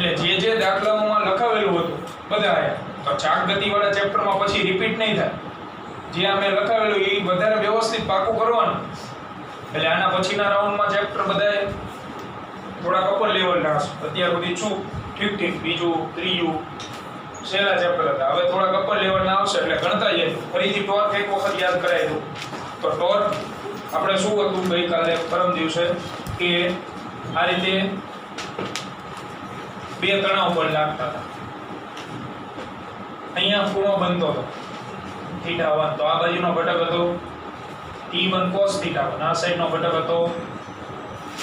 એટલે જે દાખલાઓમાં લખાવેલું હતું બધા આયા તો ચાક ગતિવાળા ચેપ્ટરમાં પછી રિપીટ નહીં થાય. જે અમે લખાવેલું એ વધારે વ્યવસ્થિત પાકું કરવાનું. એટલે આના પછીના રાઉન્ડમાં ચેપ્ટર બધાય થોડા અપર લેવલના હશે. અત્યાર સુધી શું ઠીક બીજું ત્રીજું છેલ્લા ચેપ્ટર હતા. હવે થોડા અપર લેવલના આવશે એટલે ગણતા જઈએ. ફરીથી ટોર્ક એક વખત યાદ કરાવી દઉં તો ટોર્ક આપણે શું હતું ગઈકાલે પરમ દિવસે કે આ રીતે બે તણાવ બળ લાગતા હતા. અહીંયા ખૂણો બનતો હતો θ1 તો આ બાજુનો ઘટક હતો T1 cos θ1 આ સાઈડનો ઘટક હતો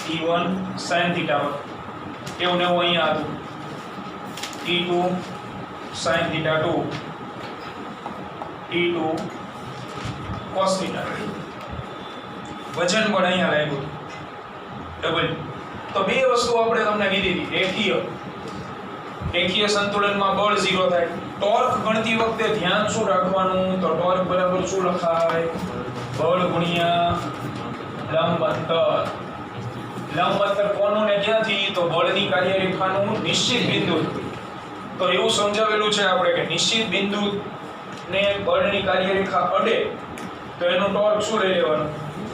T1 sin θ1 એવું ને એવું અહીંયા હતું T2 sin θ2 T2 cos θ વજન બળ અહીંયા લાગ્યું ડબલ. તો બે વસ્તુ આપણે તમને કીધી હતી રેખીય સંતુલનમાં બળ 0 થાય. ટોર્ક ગણતી વખતે ધ્યાન શું રાખવાનું તો ટોર્ક બરાબર શું લખાય બળ ગુણ્યા લંબ અંતર. લંબ અંતર કોનું ને ક્યાંથી તો બળની કાર્યરેખાનું નિશ્ચિત બિંદુ. તો એવું સમજાવેલું છે આપણે કે નિશ્ચિત બિંદુ ને બળની કાર્યરેખા અડે તો એનું ટોર્ક શું લઈ લેવાનું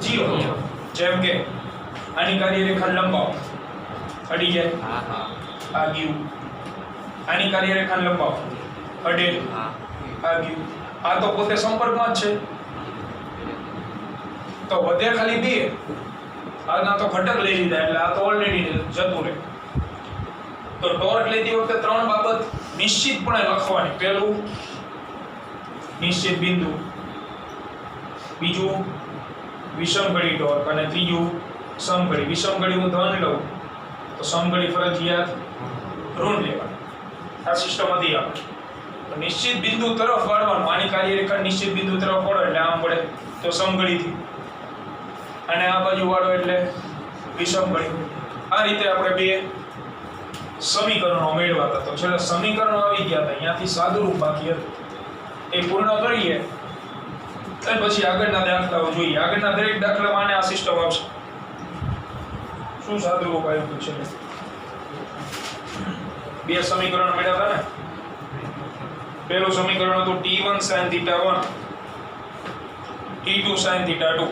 0. જેમ કે આની કાર્યરેખા લંબાવો અડી જાય આ ગયું. આની કાર્યરેખા લંબાવો અડે આ ગયું. આ તો પોતે સંપર્કમાં જ છે તો વધે ખાલી બે. આના તો ઘટક લઈ લીધા એટલે આ તો ઓલરેડી જતું રહે. તો ટોર્ક લેતી વખતે ત્રણ બાબત નિશ્ચિતપણે લખવાની. પહેલું નિશ્ચિત બિંદુ, બીજું વિષમઘડી ટોર્ક અને ત્રીજું સમઘડી. વિષમઘડી હું ધન લઉં તો સમઘડી ફરજિયાત ઋણ લેવાની. આ સિસ્ટમ હતી આપણે. તો નિશ્ચિત બિંદુ તરફ વાળવાનું. આની કાર્યરેખા નિશ્ચિત બિંદુ તરફ વળો એટલે આમ વળે તો સમઘડીથી અને આ બાજુ વાળો એટલે વિષમઘડી. આ રીતે આપણે બે સમીકરણો મેળવાતા. તો છેલ્લે સમીકરણો આવી ગયા હતા. અહીંયાથી સાદુરૂપ બાકી હતું એ પૂર્ણ કરીએ અને પછી આગળના દાખલાઓ જોઈએ. આગળના દરેક દાખલામાં આ સિસ્ટમ આવશે. શું સાદુરૂપ આવ્યું છે? બે સમીકરણ મેળવ્યા ને. પહેલું સમીકરણ હતું T1 sin θ1 T2 sin θ2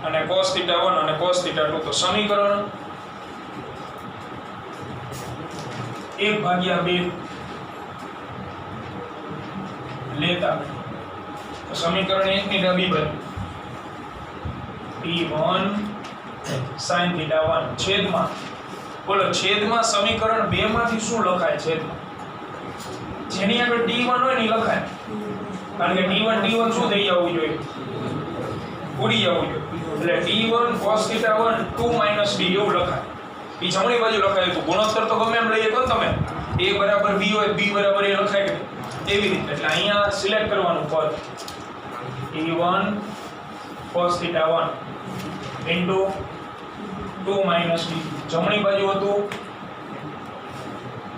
અને cos θ1 અને cos θ2. તો સમીકરણ 1/2 લેતા તો સમીકરણ 1 ની ડાબી બાજુ T1 sin θ1 છેદમાં બોલો છેદમાં સમીકરણ 2 માંથી શું લખાય? છેદમાં જેની આગળ D1 હોય ને લખાય. કારણ કે D1 શું થઈ જવું જોઈએ? ઉડી જવું જોઈએ. એટલે D1 cos θ1 2 - D એવું લખાય. એ જમણી બાજુ લખાય તો ગુણોત્તર તો ગમે એમ લઈએ તો તમે A બરાબર B હોય B બરાબર A લખાય કે એવી રીતે. એટલે અહીંયા સિલેક્ટ કરવાનું પદ D1 cos θ1 into 2 - D. જમણી બાજુ હતું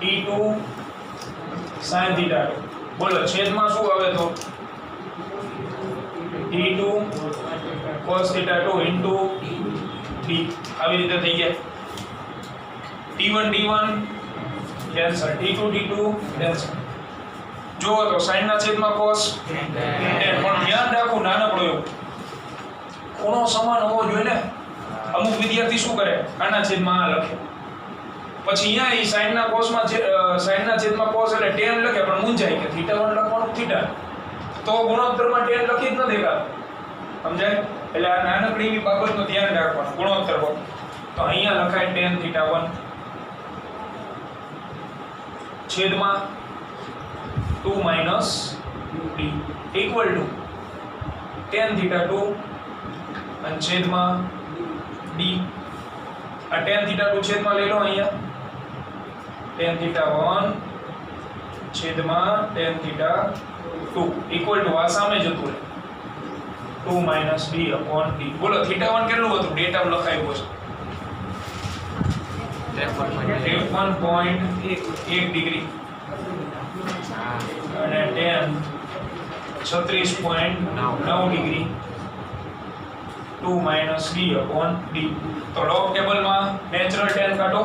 T2 sin θ2. બોલો છેદમાં શું આવે તો T2 cos θ2 into D. આવી રીતે થઈ ગયા. T1 D1 cancel, T2 D2 cancel. જો તો sin ના છેદમાં cos પણ ધ્યાન રાખવું નાનકડો એવું ખૂણો સમાન હોવો જોઈએ ને. અમુક વિદ્યાર્થી શું કરે આના છેદમાં આ લખે પછી અહીંયા ઈ sin ના cos માં sin ના છેદમાં cos એટલે tan લખે પણ મૂંઝાય કે θ1 લખવાનું θ તો ગુણોત્તરમાં tan લખી જ ન દેખાય. સમજાય? એટલે આ નાનકડી એવી બાબતનું ધ્યાન રાખવાનું ગુણોત્તર પર. તો અહીંયા લખાય tan θ1 છેદમાં 2 - D equal to tan θ2 અને છેદમાં D. આ tan θ2 છેદમાં લઈ લો અહીંયા tan θ1 છેદમાં tan θ2 equal to આ સામે જતું રહે 2 - D upon D. બોલો θ1 કેટલું હતું? ડેટા લખાયું છે 53.1 ડિગ્રી અને tan 36.9 degree 2 - D upon D. તો લોગ ટેબલમાં નેચરલ tan કાઢો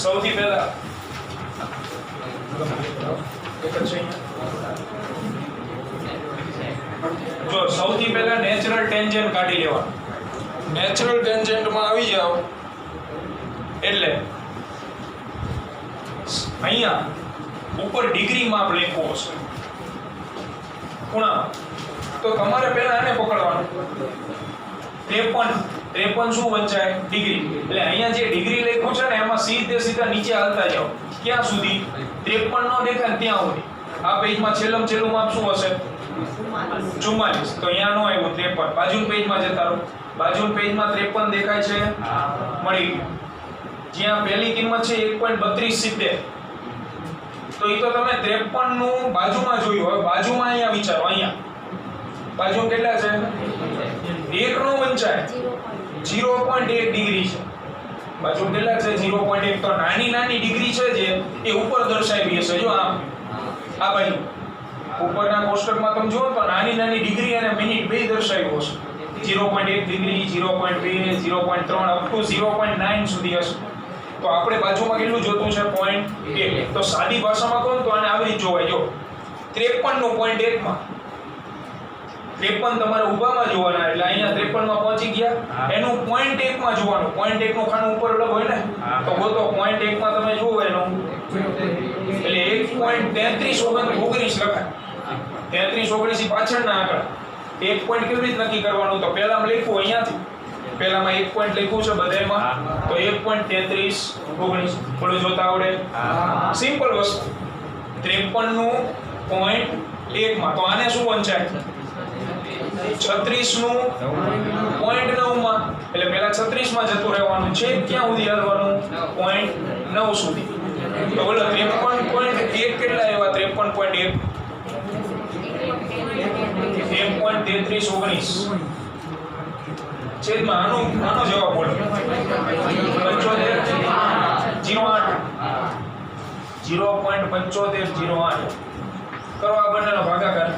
સૌથી પહેલા એક જ છે જો સૌથી પહેલા નેચરલ ટેન્જન્ટ કાઢી લેવાનું. નેચરલ ટેન્જન્ટમાં આવી જાઓ એટલે અહીંયા ઉપર ડિગ્રી માપ લખ્યું હશે ખૂણા, તો તમારે પહેલા આને પકડવાનું 53 શું વંચાય ડિગ્રી. એટલે અહીંયા જે ડિગ્રી લખ્યું છે ને એમાં સીધા નીચે હાલતા જાઓ ક્યાં સુધી 53 નો દેખાય ત્યાં સુધી. આ પેજમાં છેલ્લું માપ શું હશે 44. તો અહીંયા નો આવ્યું 53. બાજુના પેજમાં જતા રહો. બાજુના પેજમાં 53 દેખાય છે, મળી ગયું. જ્યાં પહેલી કિંમત છે 1.3270, તો એ તો તમે 53 નું બાજુમાં જોયું. હવે બાજુમાં અહીંયા વિચારો, અહીંયા બાજુ કેટલા છે 1 નો વંચાય 0.1 ડિગ્રી છે. બાજુ કેટલા છે 0.1. તો નાની ડિગ્રી છે જે એ ઉપર દર્શાવી હશે. જો આ બાજુ ઉપરના કોષ્ટકમાં તમે જુઓ તો નાની ડિગ્રી અને મિનિટ બે દર્શાવ્યું હશે. 0.1 ડિગ્રી, 0.2, 0.3 અપ ટુ 0.9 સુધી હશે. તો આપણે બાજુમાં કેટલું જોતું છે 0.1. તો સાદી ભાષામાં કહો તો આને આવી રીતે જોવાય. જો 53 નું 0.1 માં 53 તમારે ઊભામાં જોવાના, એટલે અહીંયા 53 માં પહોંચી ગયા. એનું 0.1 માં જોવાનું. 0.1 નું ખાનું ઉપર અલગ હોય ને, તો ગોતો 0.1 માં તમે જુઓ એનું એટલે 1.3319 લખાય. 3319 પાછળના આંકડા. 1 પોઈન્ટ કેવી રીતે નક્કી કરવાનું? તો પહેલામાં લખ્યું અહીંયાથી, પહેલામાં 1 પોઈન્ટ લખ્યું છે બધામાં, તો 1.3319 થોડું જોતા આવડે. સિમ્પલ વસ્તુ. 53 નું 0.1 માં, તો આને શું વંચાય 36 નું 0.9 માં. એટલે પહેલા 36 માં જતું રહેવાનું છે, ક્યાં સુધી હાલવાનું 0.9 સુધી. તો બોલો 53.1 કેટલા આવ્યા? 53.1 1.3319 છેદમાં આનો જવાબ બોલો 0.7508 કરો આ બંનેનો ભાગાકાર.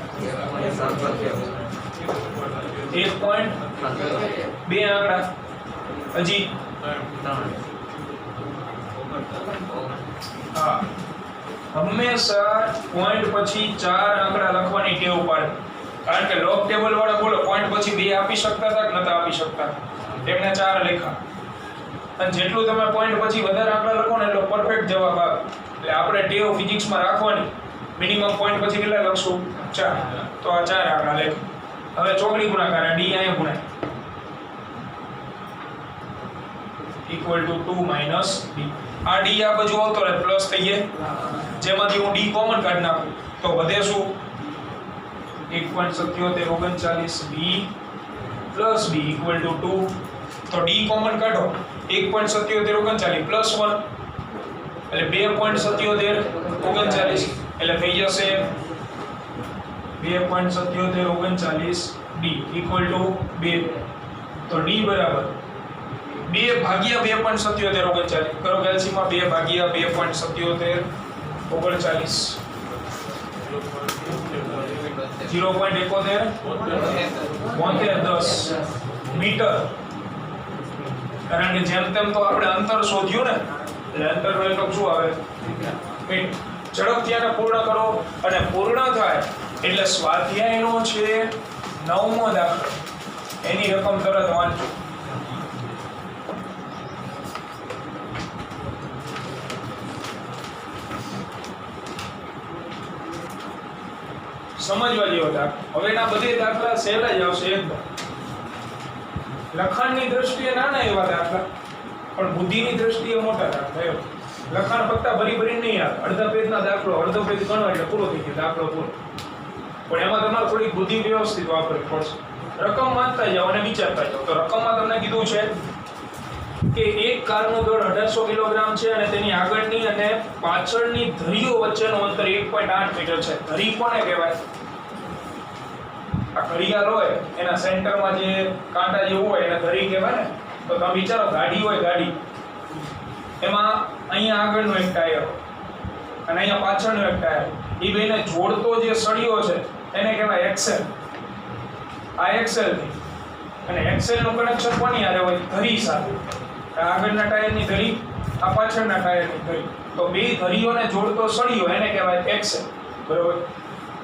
1.2 આંકડા હજી હા હંમેશા પોઈન્ટ પછી 4 આંકડા લખવાની ટેવ પાડે. કારણ કે લોગ ટેબલ વાળા બોલો પોઈન્ટ પછી 2 આપી શકતા હતા કે નતા આપી શકતા, એમને 4 લખ્યા. અને જેટલું તમે પોઈન્ટ પછી વધારે આંકડા લખો ને એટલો પરફેક્ટ જવાબ આવે. એટલે આપણે ટેવ ફિઝિક્સમાં રાખવાની. મિનિમમ પોઈન્ટ પછી કેટલા લખશું 4, તો આ 4 આંકડા લખ. હવે ચોકડી ગુણાકાર ડી અહીંયા ગુણાય ઇક્વલ ટુ 2 માઈનસ ડી. આ ડી આ બાજુ આવતો રહે પ્લસ થઈ જાય, જેમાંથી હું ડી કોમન કાઢી નાખું તો વધે શું 1.7739 બી પ્લસ બી ઇક્વલ ટુ 2. તો ડી કોમન કાઢો 1.7739 પ્લસ 1 એટલે 2.7739 એટલે થઈ જશે 2.7739 ડી ઇક્વલ ટુ 2. તો ડી બરાબર 2 ભાગ્યા 2.7739 કરો કેલ્સીમાં 2 ભાગ્યા 2.7739 0.71 મીટર. કારણ કે જેમ તેમ તો આપણે અંતર શોધ્યું ને, એટલે અંતરનો એકમ શું આવે મીટર. ઝડપથી આને પૂર્ણ કરો અને પૂર્ણ થાય એટલે સ્વાધ્યાયનો છે 9મો દાખલો, એની રકમ તરત વાંચો. સમજવા જેવો દાખલો. હવેના બધે દાખલા સહેલા જ આવશે એકદમ. લખાણની દ્રષ્ટિએ નાના એવા દાખલા, પણ બુદ્ધિની દ્રષ્ટિએ મોટા દાખલા. એવો લખાણ ફક્ત ભરી નહીં આવે. અડધા પેજના દાખલો અડધો પેજ ગણો એટલે પૂરો થઈ ગયો દાખલો પૂરો. પણ એમાં તમારે થોડી બુદ્ધિ વ્યવસ્થિત વાપરવી પડશે. રકમ વાંચતા જાઓ અને વિચારતા જાઓ. તો રકમમાં તમને કીધું છે કે એક કારનું દળ 1800 કિલોગ્રામ છે અને તેની આગળની અને પાછળની ધરીઓ વચ્ચેનું અંતર 1.8 મીટર છે. ધરી કોને કહેવાય? આ ઘડિયાળ હોય એના સેન્ટરમાં જે કાંટા જેવું હોય એને ધરી કહેવાય ને. તો તમે વિચારો ગાડી હોય, ગાડી એમાં અહીંયા આગળનો એક ટાયર અને અહીંયા પાછળનો એક ટાયર, એ બેને જોડતો જે સળિયો છે એને કહેવાય એક્સેલ. આ એક્સેલ થી અને એક્સેલ નું કનેક્શન કોની હારે હોય? ધરી સાથે. આગળના ટાયરની ધરી, આ પાછળના ટાયરની ધરી. તો બે ધરીઓને જોડતો સળિયો એને કહેવાય એક્સેલ. બરોબર.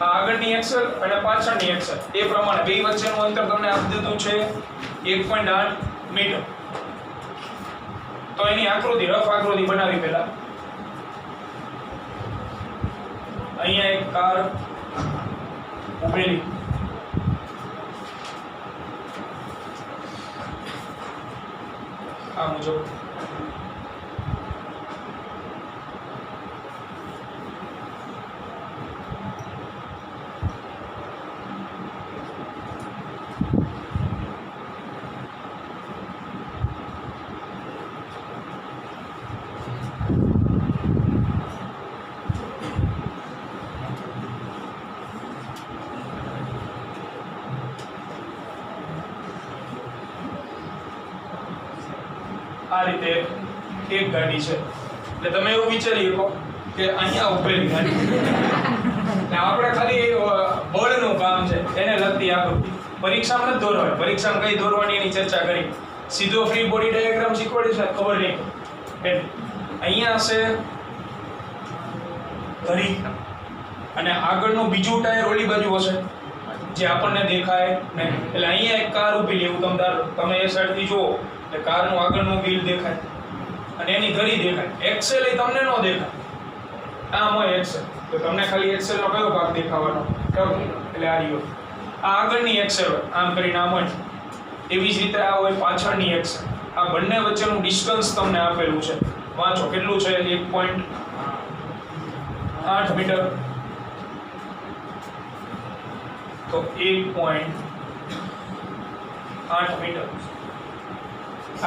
આ આગળની એક્સેલ અને પાછળની એક્સેલ એ પ્રમાણે બે વચ્ચેનું અંતર તમને આપી દીધું છે 1.8 મીટર. તો એની આકૃતિ, રફ આકૃતિ બનાવી પહેલા. અહીંયા એક કાર ઉભેલી, આ મુજબ આ રીતે એક ગાડી છે. એટલે તમે એવું વિચારી શકો કે અહીંયા ઉભેલી ગાડી ને આપણે ખાલી બળનું કામ છે એને લગતી આકૃતિ પરીક્ષામાં નથી દોરવાની. પરીક્ષામાં કઈ દોરવાની એની ચર્ચા કરી. સીધો ફ્રી બોડી ડાયાગ્રામ શીખવાડી છે ખબર નહીં. અહીંયા હશે ધરી અને આગળનું બીજું ટાયર ઓલી બાજુ હશે જે આપણને દેખાય નહીં. એટલે અહીંયા એક કાર ઊભી એવું તમે એ સાઈડથી જુઓ એટલે કારનું આગળનું વ્હીલ દેખાય અને એની ધરી દેખાય. એક્સેલ એ તમને ન દેખાય. આમ હોય એક્સેલ તો તમને ખાલી એક્સેલ નો કયો ભાગ દેખાવાનો? એટલે આ રહ્યો. આ આગળની એક્સેલ હોય આમ કરીને આમ હોય. એવી જ રીતે આ હોય પાછળની એક્સેલ. આ બંને વચ્ચેનું ડિસ્ટન્સ તમને આપેલું છે. વાંચો કેટલું છે? 1.8 મીટર. તો 1.8 મીટર.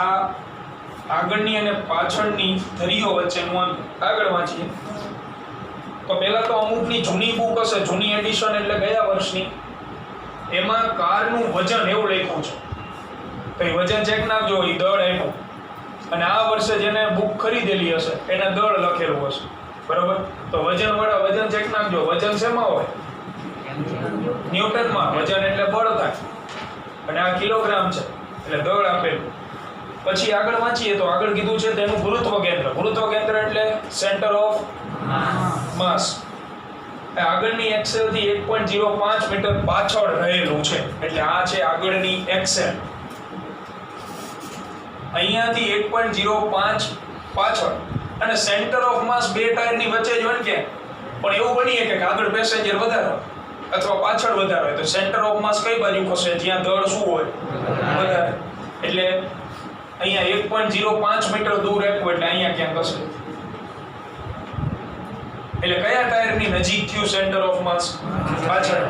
આ આગળની અને પાછળની ધરીઓ વચ્ચેનું અંતર. આગળ વાંચીએ તો પહેલા તો અમુકની જૂની બુક હશે, જૂની એડિશન એટલે ગયા વર્ષની, એમાં કારનું વજન એવું લખ્યું છે. તો એ વજન ચેક નાખજો, એ દળ આપ્યું. અને આ વર્ષે જેને બુક ખરીદેલી હશે એને દળ લખેલું હશે. બરોબર. તો વજન વાળા વજન ચેક નાખજો. વજન શેમાં હોય? ન્યૂટનમાં. વજન એટલે બળ થાય અને આ કિલોગ્રામ છે એટલે દળ આપેલું. પછી આગળ વાંચીએ તો આગળ કીધું છે તેનું ગુરુત્વ કેન્દ્ર. ગુરુત્વ કેન્દ્ર એટલે સેન્ટર ઓફ માસ. આગળની એક્સેલ થી 1.05 મીટર પાછળ રહેલું છે એટલે આ છે આગળની એક્સેલ. અહીંયાથી 1.05 પાછળ અને સેન્ટર ઓફ માસ બે ટાયરની વચ્ચે જ હોય કે પણ એવું બનીએ કે આગળ પેસેન્જર વધારે અથવા પાછળ વધારે હોય તો સેન્ટર ઓફ માસ કઈ બાજુ ખસે? જ્યાં દળ શું હોય? વધારે. એટલે અહીંયા 1.05 મીટર દૂર રાખવું એટલે અહીંયા ક્યાંક હશે. એટલે કયા ટાયરની નજીક થયું સેન્ટર ઓફ માસ? પાછળ.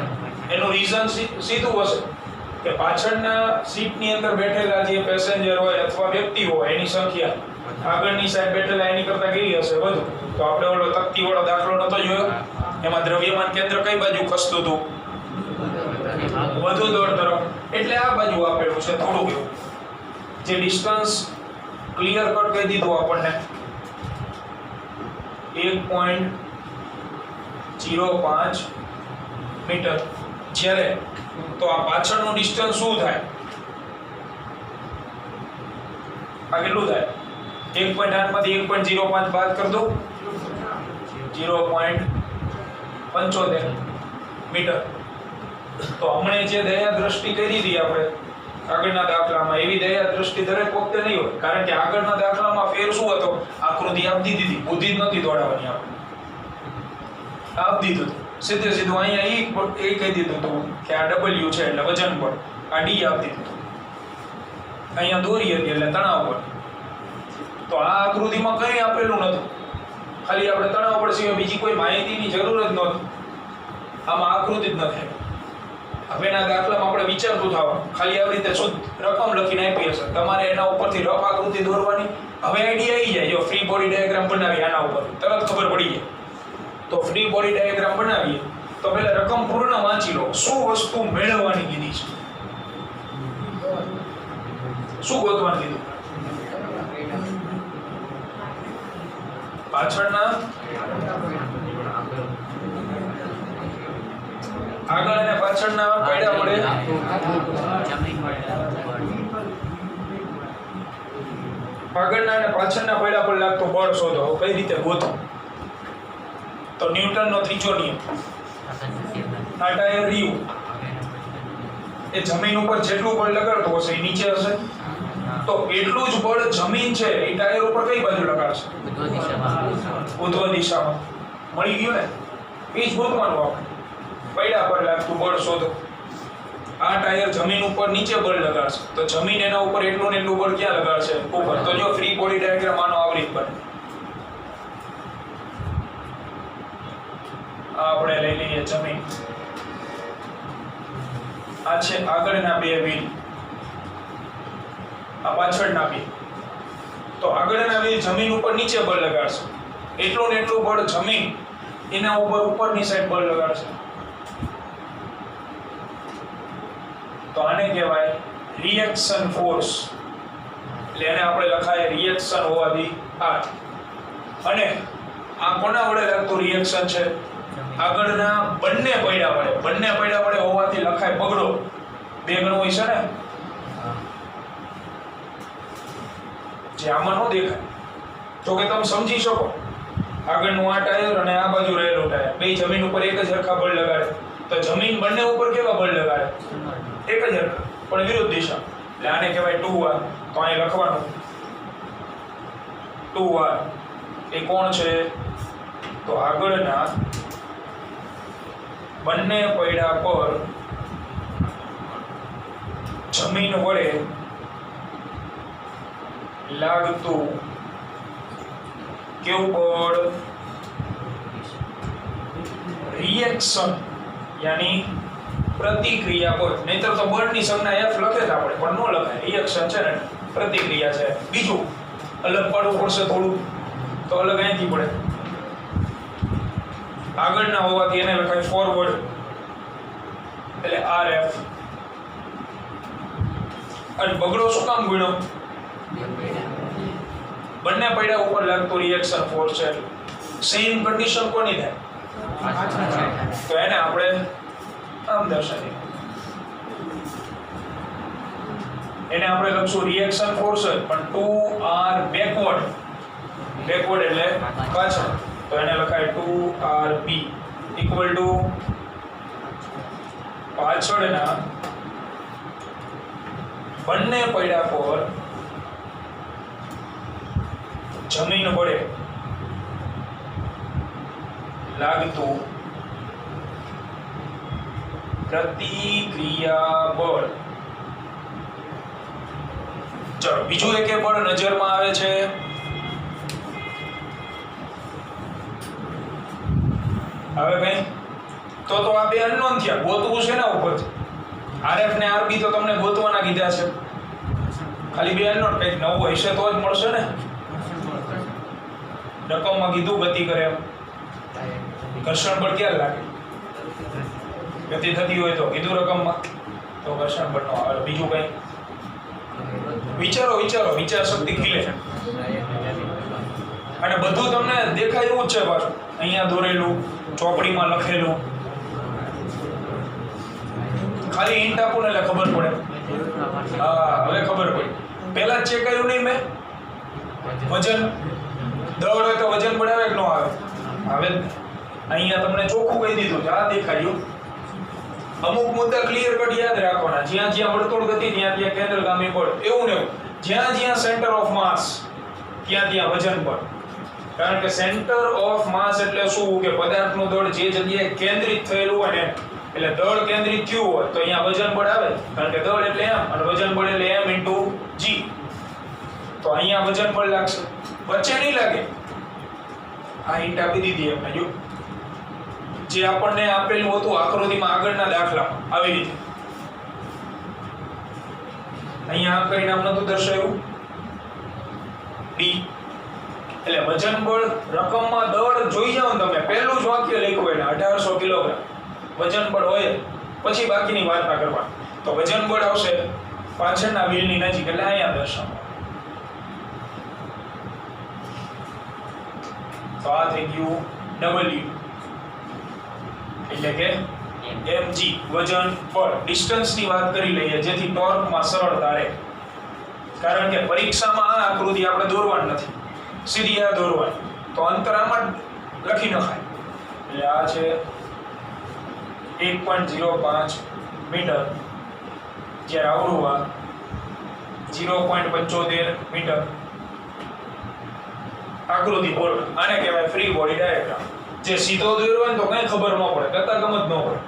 એનું રીઝન સીધું હશે કે પાછળના સીટની અંદર બેઠેલા જે પેસેન્જર હોય અથવા વ્યક્તિ હોય એની સંખ્યા આગળની સાઈડ બેઠેલા એની કરતા કેવી હશે? વધુ. તો આપણે ઓલો તકતી વાળો દાખલો નતો જોયો? એમાં દ્રવ્યમાન કેન્દ્ર કઈ બાજુ ખસતું હતું? વધુ દળ તરફ. એટલે આ બાજુ આપેલું છે થોડુંક એવું. જે ડિસ્ટન્સ ક્લિયર કટ કહી દીધું આપણને 1.05 મીટર. જ્યારે તો આ પાછળનું ડિસ્ટન્સ શું થાય? આ કેટલું થાય? 1.8 માંથી 1.05 બાદ કરી દો 0.75 મીટર. તો હમણે જે દયા દ્રષ્ટિ કરી દીધી આપણે આગળના દાખલામાં એવી દયા દ્રષ્ટિ દરેક વખતે નહીં હોય. કારણ કે આગળના દાખલામાં ફેર શું હતો? આકૃતિ આપી દીધી, બુદ્ધિ જ નથી દોડાવવાની. આપણે આપી દીધું સીધે સીધું અહીંયા એ કહી દીધું હતું કે આ W છે એટલે વજન બળ, આ D આપી દીધું. અહીંયા દોરી હતી એટલે તણાવ બળ. તો આ આકૃતિમાં કંઈ આપેલું નતું. ખાલી આપણે તણાવ બળ સિવાય બીજી કોઈ માહિતીની જરૂર જ નહોતી. આમાં આકૃતિ જ નથી. હવેના દાખલામાં આપણે વિચારતું થવાનું. ખાલી આવી રીતે શુદ્ધ રકમ લખીને આપી હશે. તમારે એના ઉપરથી રફ આકૃતિ દોરવાની હવે આઈડિયા આવી જાય. જો ફ્રી બોડી ડાયાગ્રામ બનાવી આના ઉપર તરત ખબર પડી જાય. તો ફ્રી બોડી ડાયાગ્રામ બનાવીએ તો પહેલા રકમ પૂર્ણ વાંચી લો. શું વસ્તુ મેળવવાની કીધી છે? શું ગોતવાનું કીધું? પાછળના આગળ અને પાછળના પૈડા મળે આગળના અને પાછળના પૈડા પર લાગતું બળ શોધો. કઈ રીતે ગોતો? તો ન્યૂટનનો ત્રીજો નિયમ. આ ટાયર રહ્યું એ જમીન ઉપર જેટલું બળ લગાડતો હશે એ નીચે હશે, તો એટલું જ બળ જમીન છે એ ટાયર ઉપર કઈ બાજુ લગાડશે? ઉધ્વ દિશામાં. મળી ગયું ને? એ જ ગોતવાનું આપણે. પૈડા પર લાગતું બળ શોધો. આ ટાયર જમીન ઉપર નીચે બળ લગાડશે, તો જમીન એના ઉપર એટલું ને એટલું બળ ક્યાં લગાડશે? ઉપર. તો જો ફ્રી બોડી ડાયાગ્રામ આનો આવી રીતે બને. આ આપણે લઈ લઈએ જમીન. આ છે આગળના બે વ્હીલ, આ પાછળના બે. તો આગળના વ્હીલ જમીન ઉપર નીચે બળ લગાડશે, એટલું ને એટલું બળ જમીન એના ઉપર ઉપરની સાઈડ બળ લગાડશે. તો આને કહેવાય રિએક્શન ફોર્સ. એટલે એને આપણે લખાય રિએક્શન હોવાથી આર. અને આ કોના વડે લાગતું રિએક્શન છે? આગળના બંને પૈડા વડે. બંને પૈડા વડે હોવાથી લખાય બગડો. બે ગણું હોય છે ને, જે આમાં ન દેખાય. જો કે તમે સમજી શકો, આગળનું આ ટાયર અને આ બાજુ રહેલું ટાયર બે જમીન ઉપર એક જ હરખા બળ લગાડે, તો જમીન બંને ઉપર કેવા બળ લગાડે? એક જ હરખા, પણ વિરુદ્ધ દિશા. એટલે આને કહેવાય 2r. તો અહીં લખવાનું 2r. એ કોણ છે? તો આગળના બંને પૈડા પર જમીન વડે લાગતું કેવું બળ? રિએક્શન, યાની પ્રતિક્રિયા બળ. નહીતર તો બળની સંજ્ઞા F લખે જ આપણે, પણ ન લખાય. રિએક્શન છે ને પ્રતિક્રિયા છે. બીજું અલગ પાડવું પડશે થોડું, તો અલગ અહીંથી પડે. આગળના હોવાથી એને લખાય ફોરવર્ડ, એટલે RF. અને બગડો શું કામ ગણ્યો? બંને પૈડા ઉપર લાગતું રિએક્શન ફોર્સ છે. સેમ કન્ડિશન કોની થાય? તો એને આપણે આમ દર્શાવીએ. એને આપણે લખશું રિએક્શન ફોર્સ પણ 2r બેકવર્ડ. બેકવર્ડ એટલે પાછળ. તો એને લખાય 2rb ઇક્વલ ટુ પાછળના બંને પૈડા પર જમીન વડે લાગતું પ્રતિક્રિયા બળ. ચલો બીજું એક બળ નજરમાં આવે છે. હવે કઈ તો આ બે અનનોન થયા. ગોતવું છે ને ઉપર RF ને RB તો તમને ગોતવાના કીધા છે. ખાલી બે અનનોન, કંઈક નવું હશે તો જ મળશે ને. રકમમાં કીધું ગતિ કરે એમ. ઘર્ષણ બળ ક્યારે લાગે? ગતિ થતી હોય તો કીધું રકમમાં, તો ઘર્ષણ બળ નો આવે. બીજું કઈ વિચારો, વિચાર શક્તિ ખીલે. અને બધું તમને દેખાય એવું જ છે. પાછું અહીંયા દોરેલું, ચોપડીમાં લખેલું. ખાલી હિન્ટ આપું ને એટલે ખબર પડે. હા, હવે ખબર પડી. પહેલા જ ચેક કર્યું નહીં મેં. વજન દળ હોય તો વજન બનાવે કે ન આવે? હવે અહીંયા તમને ચોખ્ખું કહી દીધું છે. આ દેખાયું. અમુક મુદ્દા ક્લિયર કટ યાદ રાખવાના. જ્યાં જ્યાં વર્તુળ ગતિ ત્યાં ત્યાં કેન્દ્રગામી બળ. એવું ને એવું. જ્યાં જ્યાં સેન્ટર ઓફ માસ ત્યાં ત્યાં વજન બળ. કારણ કે સેન્ટર ઓફ માસ એટલે શું? કે પદાર્થનું દળ જે જગ્યાએ કેન્દ્રિત થયેલું હોય ને, એટલે દળ કેન્દ્રિત થયું હોય તો અહીંયા વજન બળ આવે. કારણ કે દળ એટલે m અને વજન બળ એટલે m * g. તો અહીંયા વજન બળ લાગશે, વચ્ચે નહીં લાગે. આ હિન્ટ આપી દીધી એમને. જો જે આપણને આપેલું હતું આકૃતિમાં આગળના દાખલામાં આવી રીતે. અહીંયા આ પરિણામ નતું દર્શાવ્યું D. એટલે વજન બળ રકમમાં દળ જોઈ જાવ ને તમે, પહેલું જ વાક્ય લખ્યું એટલે 1800 કિલોગ્રામ વજન બળ હોય, પછી બાકીની વાર્તા કરવાની. તો વજન બળ આવશે પાછળના વ્હીલની નજીક, એટલે અહીંયા દર્શાવો. તો આ થઈ ગયું W, એટલે કે mg વજન બળ. ડિસ્ટન્સની વાત કરી લઈએ જેથી ટોર્કમાં સરળતા રહે. કારણ કે પરીક્ષામાં આ આકૃતિ આપણે દોરવાની નથી, સીધી આ દોરવાની, તો અંતર આમાં લખી નખાય. એટલે આ છે 1.05 મીટર, જ્યારે આવડું આ 0.75 મીટર. આકૃતિ બોલો, આને કહેવાય ફ્રી બોડી ડાયાગ્રામ. જે સીધો દોર્યો હોય તો કઈ ખબર ન પડે, ગતાગમ જ ન પડે.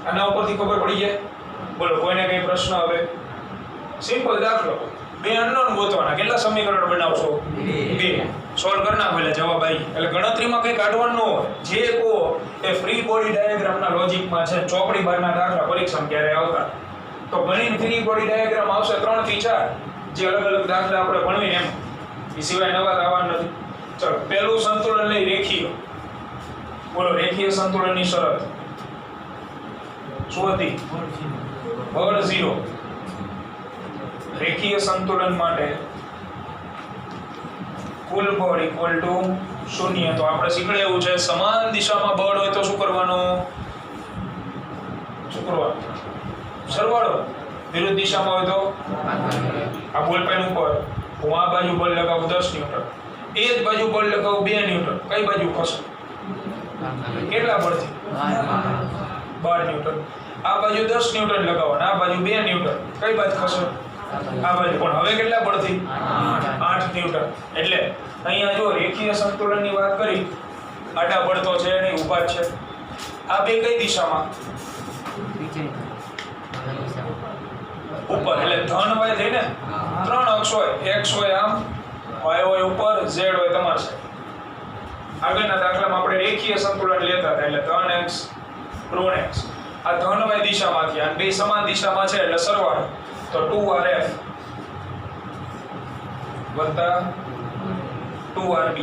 આના ઉપરથી ખબર પડી જાય. બોલો, કોઈને કઈ પ્રશ્ન? હવે સિમ્પલ દાખલો, બે અનનોન ગોતવાના. કેટલા સમીકરણ બનાવશો? બે. સોલ્વ કરી નાખો એટલે જવાબ આવી. એટલે ગણતરીમાં કઈ કાઢવાનું ન હોય, જે કહો એ ફ્રી બોડી ડાયાગ્રામના લોજિકમાં છે. ચોપડી બહારના દાખલા પરીક્ષામાં ક્યારે આવતા તો ઘણી ફ્રી બોડી ડાયાગ્રામ આવશે 3 થી 4, જે અલગ અલગ દાખલા આપણે ભણવીને એમ, એ સિવાય નવા આવવાના નથી. ચલો, પહેલું સંતુલન લઈ રેખીય. બોલો, રેખીય સંતુલનની શરત શું હતી? બળ 0. રેખીય સંતુલન માટે કુલ બળ ઇક્વલ ટુ 0. તો આપણે શીખડે એવું છે, સમાન દિશામાં બળ હોય તો શું કરવાનું? સરવાળો. વિરુદ્ધ દિશામાં હોય તો આ બોલ પેન ઉપર હું આ બાજુ બળ લગાવું 10 ન્યૂટન, એ જ બાજુ બળ લગાવું 2 ન્યૂટન, કઈ બાજુ ખસે? કેટલા બળથી? 12 ન્યૂટન. આ બાજુ 10 ન્યૂટન લગાવો અને આ બાજુ 2 ન્યૂટન, કઈ બાજુ ખસે? આ બાજુ. પણ હવે કેટલા બળથી? 8 ન્યૂટન. એટલે અહીંયા જો રેખીય સંતુલનની વાત કરી, આડા બળ તો છે નહીં, ઊભા છે. આ બે કઈ દિશામાં? ઉપર. એટલે ધન વાય થઈને 3 અક્ષ હોય, x હોય આમ, y હોય ઉપર, z હોય તમારી સાઈડ. આગળના દાખલામાં આપણે રેખીય સંતુલન લેતા હતા, એટલે ધન x ઋણ x. આ ધન વાય દિશામાંથી આ બે સમાન દિશામાં છે એટલે સરવાળો, તો 2rf વત્તા 2rb.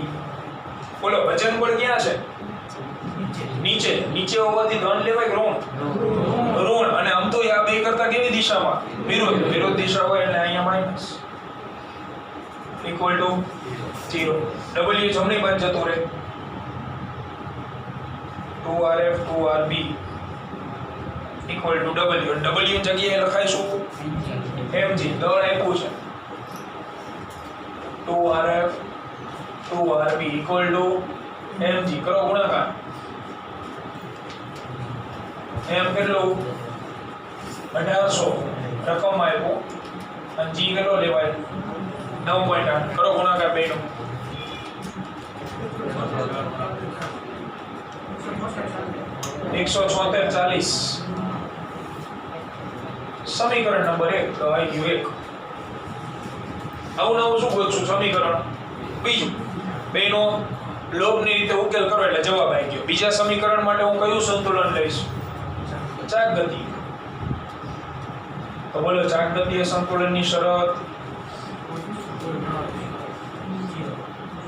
બોલો, વજન બળ ક્યાં છે? નીચે. નીચે હોવાથી ધન લેવાય ઋણ. અને આમ તો આ બે કરતા કેવી દિશામાં? વિરુદ્ધ દિશા હોય એટલે અહીંયા માઈનસ ઇક્વલ ટુ 0. w જમણી બાજુ જતું રહે, 2rf 2rb equal to w. w જગ્યાએ લખાય શું? mg. દળ આપ્યું છે 2rf 2rb equal to mg. કરો ગુણાકાર. m કેટલું? 1800 રકમ આપ્યો અને g કેટલો લેવાય? 9.8. કરો ગુણાકાર બેનો. 176 સમીકરણ નંબર 1 તો આવી ગયું 1. આવું નવું શું ગોતશું? સમીકરણ બીજું. બેનો લોભની રીતે ઉકેલ કરો એટલે જવાબ આવી ગયો. બીજા સમીકરણ માટે હું કયું સંતુલન લઈશ? ચાક ગતિ. તો બોલો, ચાક ગતિય સંતુલનની શરત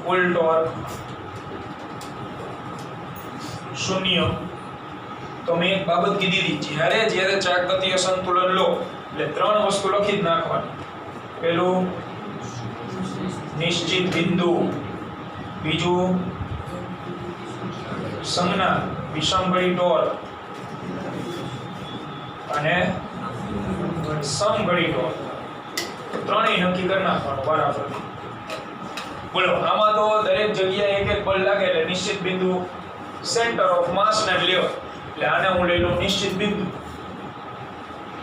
કુલ ટોર્ક 0. તો મેં એક બાબત કીધી હતી, જ્યારે ચાક ગતિય સંતુલન લો એટલે 3 વસ્તુ લખી જ નાખવાની. પહેલું નિશ્ચિત બિંદુ, બીજું સંજ્ઞા વિષમગળી ટોર્ક અને સમગળી ટોર્ક. ત્રણેય નક્કી કરી નાખવાનું બરાબર. બોલો, આમાં તો દરેક જગ્યાએ એક એક બળ લાગે એટલે નિશ્ચિત બિંદુ સેન્ટર ઓફ માસ ને લેવલ. એટલે આને હું લઈ લઉં નિશ્ચિત બિંદુ.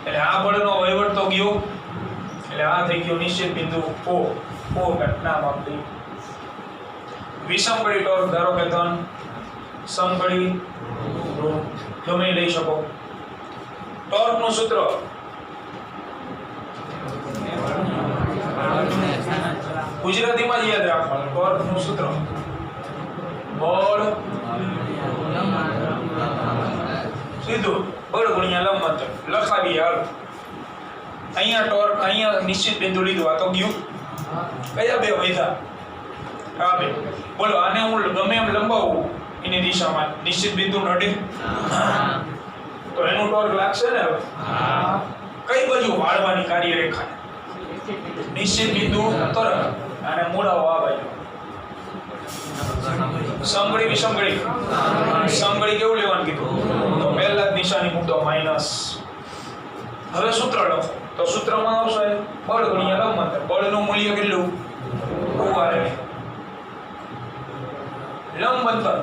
એટલે આ બળનો વહીવટ તો ગયો, એટલે આ થઈ ગયો નિશ્ચિત બિંદુ O. નામ આપી. વિષમગળી ટોર્ક ધારો કે ધન, સમગળી ઋણ, ગમે લઈ શકો. ટોર્કનું સૂત્ર ગુજરાતીમાં જ યાદ રાખવાનું. ટોર્કનું સૂત્ર બળ સીધું બળ ગુણ્યા લંબચળ. લખાવીએ હાલો. અહીંયા ટોર્ક, અહીંયા નિશ્ચિત બિંદુ લીધું, આ તો ગયું. કયા બે વધ્યા? આ બે. બોલો, આને હું ગમે એમ લંબાવું એની દિશામાં, નિશ્ચિત બિંદુ નડે તો એનું ટોર્ક લાગશે ને. હવે કઈ બાજુ વાળવાની કાર્યરેખા? નિશ્ચિત બિંદુ તરફ. અને મૂળાઓ આ બાજુ. સમગળી વિષમગળી. સમગળી કેવું લેવાનું કીધું? તો પહેલા જ નિશાની મૂકતો માઈનસ. હવે સૂત્ર લખો. તો સૂત્રમાં આવશે બળ ગુણ્યા લંબ અંતર. બળનું મૂલ્ય કેટલું? 2rf. લંબ અંતર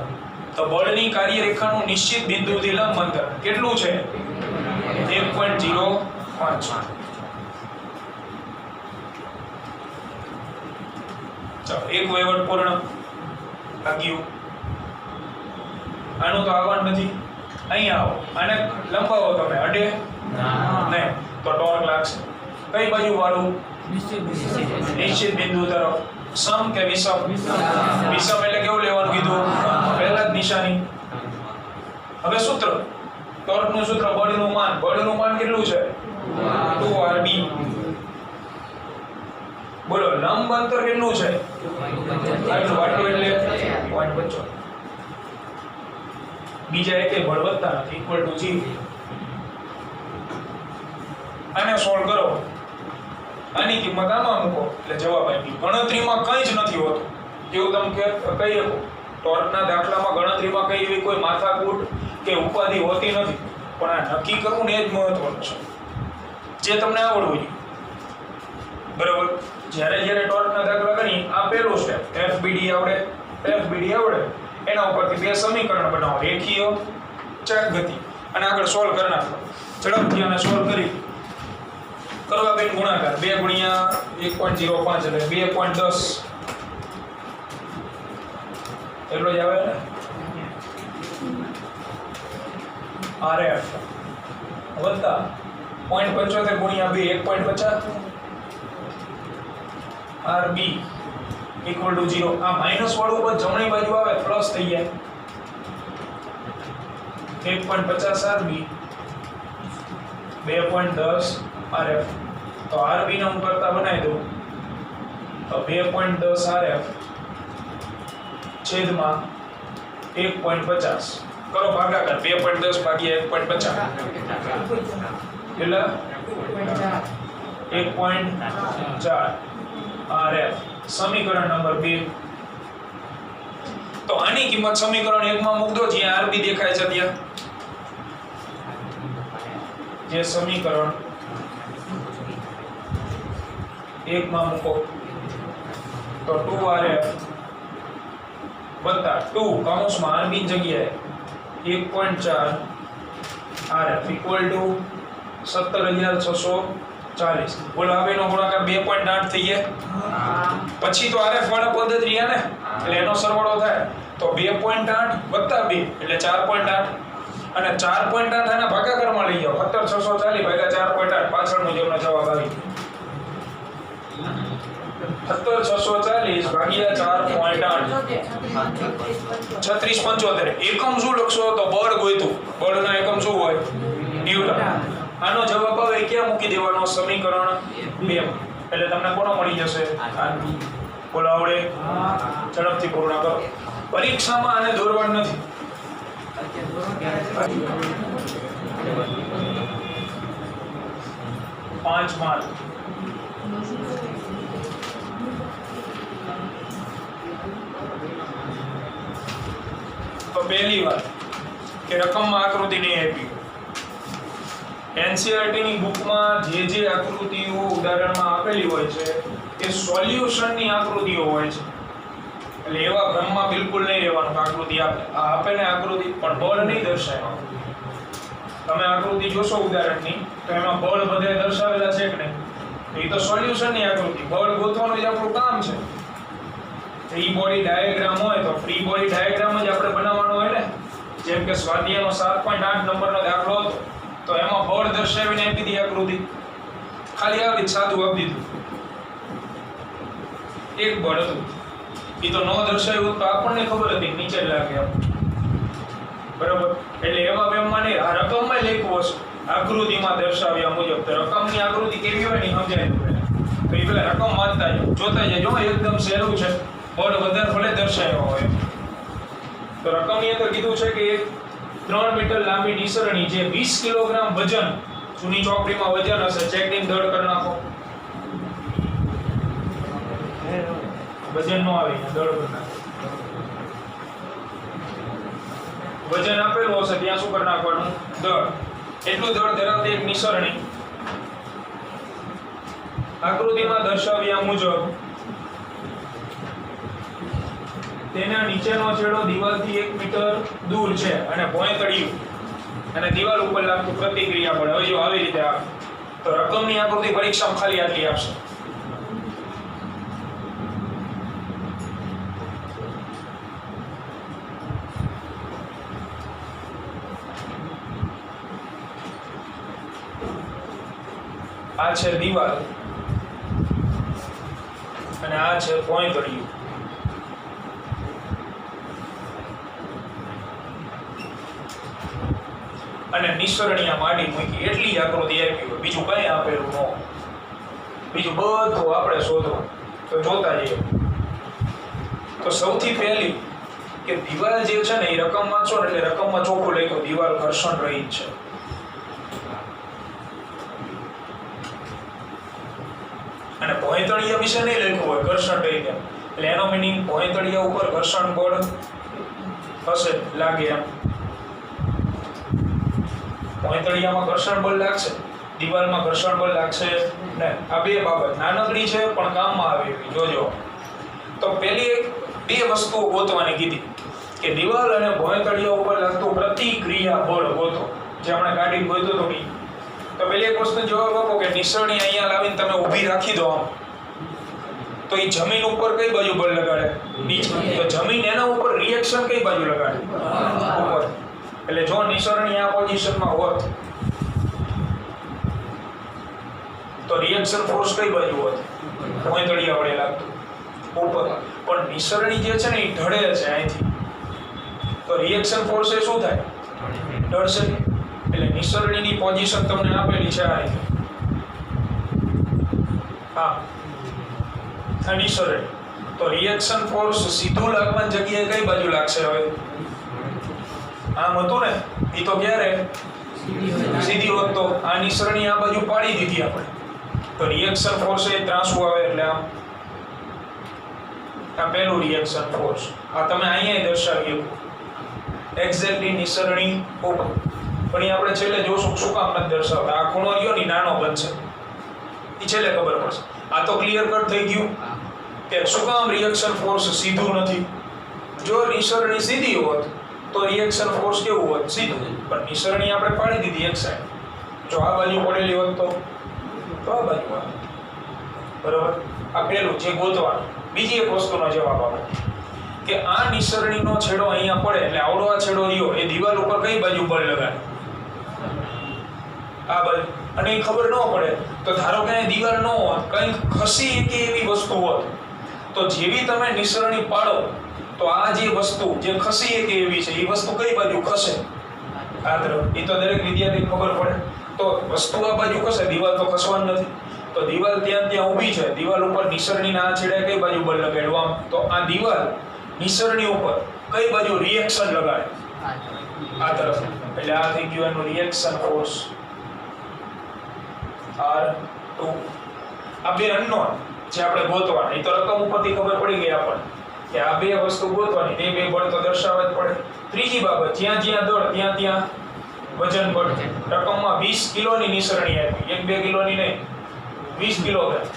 તો બળની કાર્યરેખાનું નિશ્ચિત બિંદુથી લંબ અંતર કેટલું છે? 1.05. ચાલો એક વહીવટ પૂર્ણ લાગ્યું. આનું તો આવવાનું નથી. અહીંયા આવો, આને લંબાવો તમે, અડે નહીં તો ટોર્ક લાગશે. કઈ બાજુ વાળું? નિશ્ચિત બિંદુ તરફ. સમ કે વિષમ? વિષમ એટલે કેવું લેવાનું કીધું? પહેલા જ નિશાની. હવે સૂત્ર, ટોર્કનું સૂત્ર બળનું માન. બળનું માન કેટલું છે? 2rb. બોલો લંબ અંતર કેટલું છે? આટલું. આટલું એટલે 0.25. બીજા એકે બળ વધતા નથી, ઇક્વલ ટુ 0. આને સોલ્વ કરો, આની કિંમત આમાં મૂકો એટલે જવાબ આવી. ગણતરીમાં કંઈ જ નથી હોતું. જેવું તમે કહી શકો ટોર્કના દાખલામાં ગણતરીમાં કઈ એવી કોઈ માથાકૂટ કે ઉપાધિ હોતી નથી, પણ આ નક્કી કરવું ને એ જ મહત્વનું છે, જે તમને આવડવું જોઈએ. બરાબર. જ્યારે જ્યારે ટોર્કના દાખલા ગણી, આ પહેલું સ્ટેપ. FBD આવડે, FBD આવડે, એના ઉપરથી બે સમીકરણ બનાવો, રેખીય ચાક ગતિ, અને આગળ સોલ્વ કરી નાખો. ઝડપથી આને સોલ્વ કરી કરવા બેન ગુણાકાર 2 ગુણ્યા 1.05 એટલે 2.10 એટલો જ આવે ને. RF વત્તા 0.75 ગુણ્યા 2 1.50 RB ઇક્વલ ટુ 0. આ માઈનસ વાળું ઉપર જમણી બાજુ આવે પ્લસ થઈ જાય. 1.50 RB 2.10 RF. તો RB ને હું કરતા બનાવી દઉં તો 2.10 RF છેદમાં 1.50 કરો ભાગાકાર. 2.10 ભાગ્યા 1.50 એટલે 1.4 RF. સમીકરણ નંબર 2. તો આની કિંમત સમીકરણ 1 માં મૂક દો, જ્યાં RB દેખાય છે ત્યાં. જે સમીકરણ 1 માં મૂકો તો 2RF વત્તા 2 કૌંસમાં RB ની જગ્યાએ 1.4 RF ઇક્વલ ટુ 17,640. બોલો હવે નો ગુણાકાર 2.8 થઈ ગયા. પછી તો RF વાળા પદ જ રહ્યા ને, એટલે એનો સરવાળો થાય તો 2.8 વત્તા 2 એટલે 4.8 અને 4.8 આના ભાગાકારમાં લઈ જાઓ. 17,640 ભાગ્યા 4.8 પાછળ મુજબનો જવાબ આવી. 17,640 ભાગ્યા 4.8 36.75. એકમ શું લખશો તો બળ ગોઈતું. બળના એકમ શું હોય? ન્યૂટન. આનો જવાબ આવે ક્યાં મૂકી દેવાનો? સમીકરણ 2. એટલે તમને કોનો મળી જશે? બોલો આવડે? ઝડપથી પૂર્ણ કરો. પરીક્ષામાં આને દોરવાનું નથી. 5 માર્ક. તો પહેલી વાત કે રકમમાં આકૃતિ નહીં આપી. NCERT ની બુકમાં જે આકૃતિઓ ઉદાહરણમાં આપેલી હોય છે એ સોલ્યુશનની આકૃતિઓ હોય છે. એટલે એવા ભ્રમમાં બિલકુલ નહીં રહેવાનું. આકૃતિ આપે ને આકૃતિ પણ બળ નહીં દર્શાવે. તમે આકૃતિ જોશો ઉદાહરણની તો એમાં બળ બધે દર્શાવેલા છે કે નહીં? તો એ તો સોલ્યુશનની આકૃતિ. બળ ગોતવાનું જ આપણું કામ છે. ફ્રી બોડી ડાયાગ્રામ હોય તો ફ્રી બોડી ડાયાગ્રામ જ આપણે બનાવવાનો હોય ને. જેમ કે સ્વાધ્યાયનો 7.8 નંબરનો દાખલો હતો તો એમાં બળ દર્શાવીને આપી દીધી આકૃતિ. ખાલી આવી સાદું આપી દીધું. એક બળ હતું એ તો ન દર્શાવ્યું તો આપણને ખબર હતી નીચે લાગે એમ. બરાબર. એટલે એવા વેમમાં નહીં, આ રકમમાં લખ્યું હશે આકૃતિમાં દર્શાવ્યા મુજબ. તો રકમની આકૃતિ કેવી હોય ને સમજાય તો એ પેલા રકમ વાંચતા જાઓ, જોતા જજો. એકદમ સહેલું છે. બળ વધારે ભલે દર્શાવ્યો હોય તો રકમની અંદર કીધું છે કે 3 મીટર લાંબી નિસરણી જે 20 કિલોગ્રામ વજન, જૂની ચોકડીમાં વજન હશે, ચેકિંગ દળ કરી નાખો. વજન નો આવે, દળ કરી નાખો. વજન આપેલું હશે ત્યાં શું કરી નાખવાનું? દળ. એટલું દળ ધરાવતી એક નિસરણી આકૃતિમાં દર્શાવ્યા મુજબ તેના નીચેનો છેડો દિવાલથી 1 મીટર દૂર છે અને ભોંયતળિયું અને દિવાલ ઉપર લાગતું પ્રતિક્રિયા બળ. હવે જો આવી રીતે આવે તો રકમની આકૃતિ પરીક્ષામાં ખાલી આટલી આપશે. આ છે દિવાલ અને આ છે ભોંયતળિયું. અને નિસરણીયા માટી મૂકી એટલી આકૃતિ આપી હોય, બીજું કઈ આપેલું ન, બીજું બધું આપણે શોધવું. તો જોતા જઈએ. તો સૌથી પહેલી કે દિવાલ જે છે ને એ રકમમાં છો ને એટલે રકમમાં ચોખ્ખું લખ્યું દિવાલ ઘર્ષણ રહિત છે. અને ભોંયતળિયા વિશે નહીં લખ્યું હોય ઘર્ષણ રહિત, એટલે એનો મીનિંગ ભોંયતળિયા ઉપર ઘર્ષણ બળ હશે, લાગે એમ. ભોંયતળિયામાં ઘર્ષણ બળ લાગશે, દિવાલમાં ઘર્ષણ બળ લાગશે ને. આ બે બાબત નાનકડી છે પણ કામમાં આવે એવી. જોજો. તો પેલી બે વસ્તુઓ ગોતવાની કીધી કે દિવાલ અને ભોંયતળિયા ઉપર લાગતું પ્રતિક્રિયા બળ ગોતો, જે આપણે કાઢી ગોતો તો નહીં. તો પેલી એક વસ્તુ જવાબ આપો કે નિસરણી અહીંયા લાવીને તમે ઊભી રાખી દો આમ, તો એ જમીન ઉપર કઈ બાજુ બળ લગાડે? નીચે. તો જમીન એના ઉપર રિએક્શન કઈ બાજુ લગાડે? ઉપર. એટલે જો નિસરણી આ પોઝિશનમાં હોત તો રિએક્શન ફોર્સ કઈ બાજુ હોત? ભોંયતળિયા વડે લાગતું ઉપર. પણ નિસરણી જે છે ને એ ઢળે છે અહીંથી, તો રિએક્શન ફોર્સ એ શું થાય? ઢળશે. એટલે નિસરણીની પોઝિશન તમને આપેલી છે આ રીતે. હા, આ નિસરણી. તો રિએક્શન ફોર્સ સીધું લાગવાની જગ્યાએ કઈ બાજુ લાગશે? હવે આમ હતું ને, એ તો ક્યારે સીધી હોત તો આ નિસરણી આ બાજુ પાડી દીધી આપણે, તો રિએક્શન ફોર્સ એ ત્રાસું આવે. એટલે આમ આ પહેલું રિએક્શન ફોર્સ. આ તમે અહીંયા દર્શાવી એક્ઝેક્ટલી નિસરણી ઉપર. પણ એ આપણે છેલ્લે જોશું શું કામ નથી દર્શાવતા. આ ખૂણો રહ્યો ને નાનો બનશે, એ છેલ્લે ખબર પડશે. આ તો ક્લિયર કટ થઈ ગયું કે શું કામ રિએક્શન ફોર્સ સીધું નથી. જો નિસરણી સીધી હોત તો રિએક્શન ફોર્સ કેવું હોત? સીધું. પણ નિસરણી આપણે પાડી દીધી એક સાઈડ. જો આ બાજુ પડેલી હોત તો આ બાજુ આવે. બરાબર. આ પહેલું જે ગોતવાનું. બીજી એક વસ્તુનો જવાબ આપો કે આ નિસરણીનો છેડો અહીંયા પડે એટલે આવડો આ છેડો રહ્યો એ દિવાલ ઉપર કઈ બાજુ બળ લગાડે? આ બાજુ. અને એ ખબર ન પડે તો ધારો કે અહીં દિવાલ ન હોત, કંઈક ખસી કે એવી વસ્તુ હોત, તો જેવી તમે નિસરણી પાડો તો આ જે વસ્તુ જે ખસી કે એવી છે એ વસ્તુ કઈ બાજુ ખસે? આ તરફ. એ તો દરેક વિદ્યાર્થીને ખબર પડે. તો વસ્તુ આ બાજુ ખસે, દિવાલ તો ખસવાની નથી. તો દિવાલ ત્યાં ઊભી છે, દિવાલ ઉપર નિસરણીના આ છેડે કઈ બાજુ બળ લગાડવું? આમ. તો આ દિવાલ નિસરણી ઉપર કઈ બાજુ રિએક્શન લગાડે? આ તરફ. એટલે આ થઈ ગયું એનું રિએક્શન ફોર્સ R2. આ બે અનનોન જે આપણે ગોતવાના, એ તો રકમ ઉપરથી ખબર પડી ગઈ આપણને કે આ બે વસ્તુ ગોતવાની, તે બે બળ તો દર્શાવવા જ પડે. ત્રીજી બાબત, જ્યાં જ્યાં દળ ત્યાં ત્યાં વજન બળ. રકમમાં 20 કિલોની નિસરણી આપી, 1-2 કિલોની નહીં, 20 કિલોગ્રામ.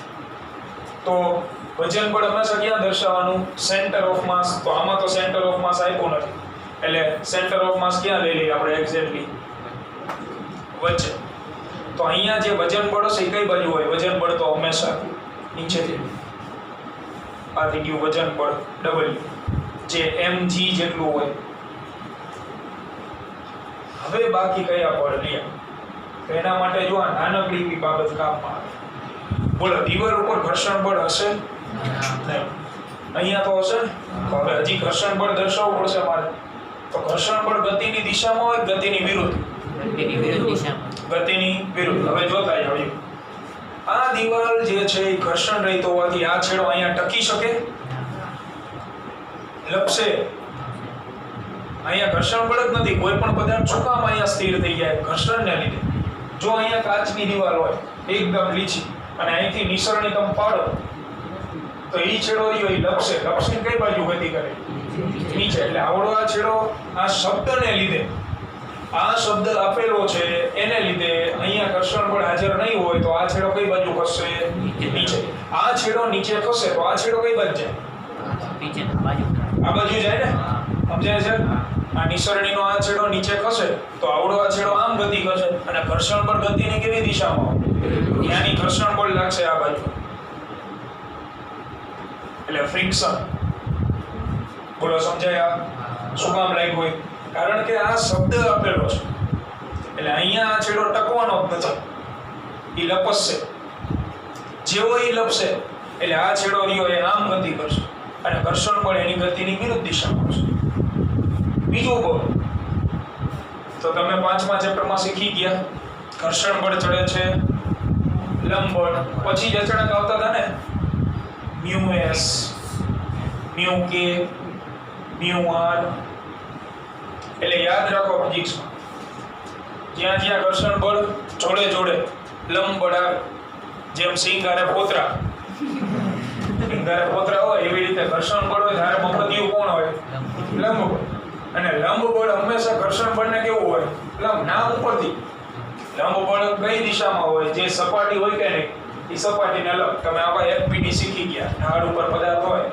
તો વજન બળ હંમેશા ક્યાં દર્શાવવાનું? સેન્ટર ઓફ માસ. તો આમાં તો સેન્ટર ઓફ માસ આપ્યું નથી, એટલે સેન્ટર ઓફ માસ ક્યાં લઈ લઈએ આપણે? એક્ઝેક્ટલી વચ્ચે. તો અહીંયા જે વજન બળ હશે એ કઈ બાજુ હોય? વજન બળ તો હંમેશા નીચેથી. આ થઈ ગયું વજન બળ W, જે mg જેટલું હોય. હવે બાકી કયા બળ લ્યા? તો એના માટે જો આ નાનકડી એવી બાબત કામમાં આવે. બોલો, દિવાલ ઉપર ઘર્ષણ બળ હશે? નહીં. અહીંયા તો હશે ને. હવે હજી ઘર્ષણ બળ દર્શાવવું પડશે મારે. તો ઘર્ષણ બળ ગતિની દિશામાં હોય, ગતિની વિરુદ્ધ? ગતિની વિરુદ્ધ દિશામાં. ગતિની વિરુદ્ધ. હવે જોતા જાવ. આ દિવાલ જે છે એ ઘર્ષણ રહિત હોવાથી આ છેડો અહીંયા ટકી શકે? લપસે? અહીંયા ઘર્ષણ બળ જ નથી. કોઈ પણ પદાર્થ શું કામ અહીંયા સ્થિર થઈ જાય? ઘર્ષણને લીધે. જો અહીંયા કાચની દિવાલ હોય એકદમ લીચી અને અહીંથી નિસરણી તમે પાડો તો એ છેડો રહ્યો એ લપસે. લપસીને કઈ બાજુ ગતિ કરે? નીચે. એટલે આવડો આ છેડો આ શબ્દને લીધે, આ શબ્દ આપેલો છે એને લીધે અહીંયા અહીંયા ઘર્ષણ બળ હાજર નહીં હોય તો આ છેડો કઈ બાજુ ખસશે? નીચે. આ છેડો નીચે ખસે તો આ છેડો કઈ બાજુ જાય? નીચેની બાજુ. આ બાજુ જાય ને? સમજાય છે? આ નિસરણીનો આ છેડો નીચે ખસે તો આવડો આ છેડો આમ ગતિ કરશે અને ઘર્ષણ બળ ગતિની કેવી દિશામાં? ત્યાંની ઘર્ષણ બળ લાગશે આ બાજુ, એટલે ફ્રિક્શન. બોલો સમજાય? શું કામ લાગ્યું હોય? કારણ કે આ શબ્દ આપેલો છે એટલે અહીંયા આ છેડો ટકવાનો જ નથી, એ લપસશે. જેવો એ લપસે એટલે આ છેડો રહ્યો એ આમ ગતિ કરશે અને ઘર્ષણ બળ એની ગતિની વિરુદ્ધ દિશામાં હશે. બીજું બળ તો તમે 5મા ચેપ્ટરમાં શીખી ગયા, ઘર્ષણ બળ ચડે છે લંબ બળ, પછી જ અચાનક આવતા હતા ને મ્યુ એસ, મ્યુ કે, મ્યુ આર. એટલે યાદ રાખો ફિઝિક્સમાં જ્યાં જ્યાં ઘર્ષણ બળ જોડે જોડે લંબ બળ આવે, જેમ સિંગારે પોતરા હોય એવી રીતે ઘર્ષણ બળ હોય ત્યારે મફતિયું કોણ હોય? લંબ બળ. અને લંબ બળ હંમેશા ઘર્ષણ બળને કેવું હોય? લંબ. નામ ઉપરથી લંબ બળ કઈ દિશામાં હોય? જે સપાટી હોય કે નહીં એ સપાટીને લંબ. તમે આવા એફપીડી શીખી ગયા, ઢાળ ઉપર પદાર્થ હોય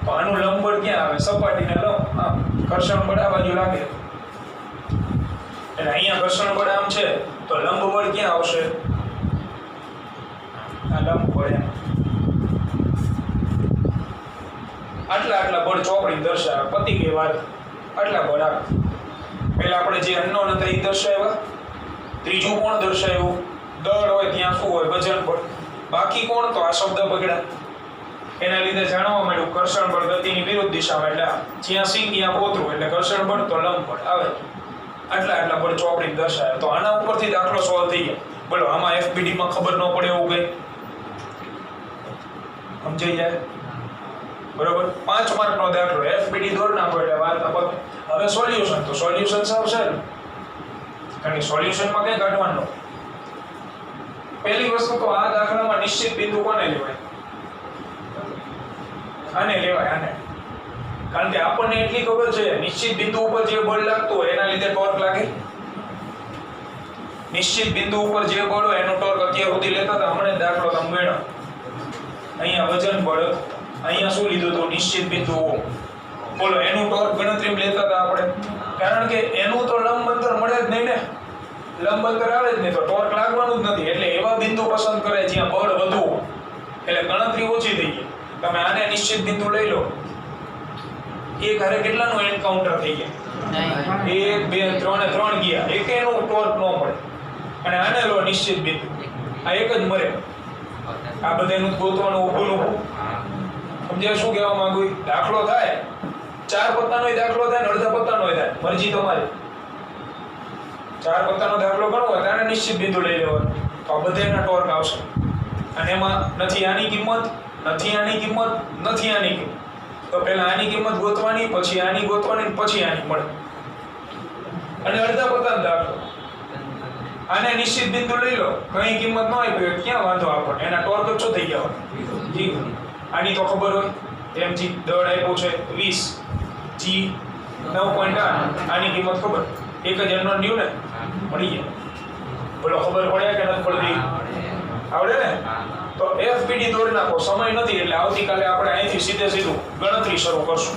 તો આનું લંબ બળ ક્યાં આવે? સપાટીને લંબ. હા, ઘર્ષણ બળ આ બાજુ લાગે એટલે અહીંયા ઘર્ષણ બળ આમ છે તો લંબ બળ ક્યાં આવશે? આ લંબ બળ આટલા બળ ચોપડી દર્શાવે, પતી ગઈ વાત. આટલા બળ આવે. પહેલા આપણે જે અનનોન હતા એ દર્શાવ્યા, ત્રીજું કોણ દર્શાવ્યું? દળ હોય ત્યાં શું હોય? વજન બળ. બાકી કોણ? તો આ શબ્દ પકડ્યા, એના લીધે જાણવા મળ્યું ઘર્ષણ બળ ગતિની વિરુદ્ધ દિશામાં, એટલે જ્યાં સિંગ ત્યાં પોતરું, એટલે ઘર્ષણ બળ તો લંબ બળ આવે. આટલા બળ ચોપડી દર્શાવે. તો આના ઉપરથી દાખલો સોલ્વ થઈ ગયા. બોલો આમાં એફપીડી માં ખબર ન પડે એવું કઈ સમજાઈ જાય? બરોબર. 5 માર્કનો દાખલો, એફપીડી દોર નાખો એટલે વાત પતે. હવે સોલ્યુશન, તો સોલ્યુશન સાવ સરળ, કારણ કે સોલ્યુશનમાં કઈ કાઢવાનું. પહેલી વસ્તુ તો આ દાખલામાં નિશ્ચિત બિંદુ કોને લેવાય? આને લેવાય, આને. કારણ કે આપણને એટલી ખબર છે નિશ્ચિત બિંદુ ઉપર જે બળ લાગતું હોય એના લીધે ટોર્ક લાગે. નિશ્ચિત બિંદુ ઉપર જે બળ હોય એનો ટોર્ક અત્યાર સુધી લેતા હતા. હમણાં દાખલો તમે ગણો, અહીંયા વજન બળ, અહીંયા શું લીધું હતું? નિશ્ચિત બિંદુ. બોલો એનું ટોર્ક ગણતરીમાં લેતા હતા આપણે, કારણ કે એનું તો લંબ અંતર મળે જ નહીં ને, લંબ અંતર આવે જ નહીં તો ટોર્ક લાગવાનું જ નથી. એટલે એવા બિંદુ પસંદ કરે જ્યાં બળ વધુ હોય, એટલે ગણતરી ઓછી થઈ ગઈ. તમે આને નિશ્ચિત બિંદુ લઈ લો, એક હારે કેટલાનું એન્કાઉન્ટર થઈ ગયા? 1 2 3 3 ગયા, એકેનું ટોર્ક ન મળે. અને આને લો નિશ્ચિત બિંદુ, આ એક જ મરે. આ બધાનું ગોતવાનું ઊભું. સમજ્યા શું કહેવા માંગુ? દાખલો થાય 4 પત્તાનો દાખલો થાય ને અડધા પત્તાનો થાય, મરજી તમારી. 4 પત્તાનો દાખલો કરવો હોય ત્યારે નિશ્ચિત બિંદુ લઈ લેવાનું, તો આ બધાના ટોર્ક આવશે. અને એમાં નથી આની કિંમત, નથી આની કિંમત, નથી આની કિંમત. તો પહેલા આની કિંમત ગોતવાની, પછી આની ગોતવાની, પછી આની મળે. અને અડધા પત્તાનો દાખલો, આને નિશ્ચિત બિંદુ લઈ લો, કઈ કિંમત ન આપી ક્યાં વાંધો આપણને, એના ટોર્ક ઓછો થઈ ગયા હોય. જી આની તો ખબર હોય, mg દળ આપ્યું છે 20, g 9.8, આની કિંમત ખબર, એક જ અનનોન ન્યુ ને મળી ગયા. બોલો ખબર પડે કે નથી પડતી? આવડે ને? તો એફપીડી દોડ નાખો, સમય નથી એટલે આવતીકાલે આપણે અહીંથી સીધે સીધું ગણતરી શરૂ કરશું.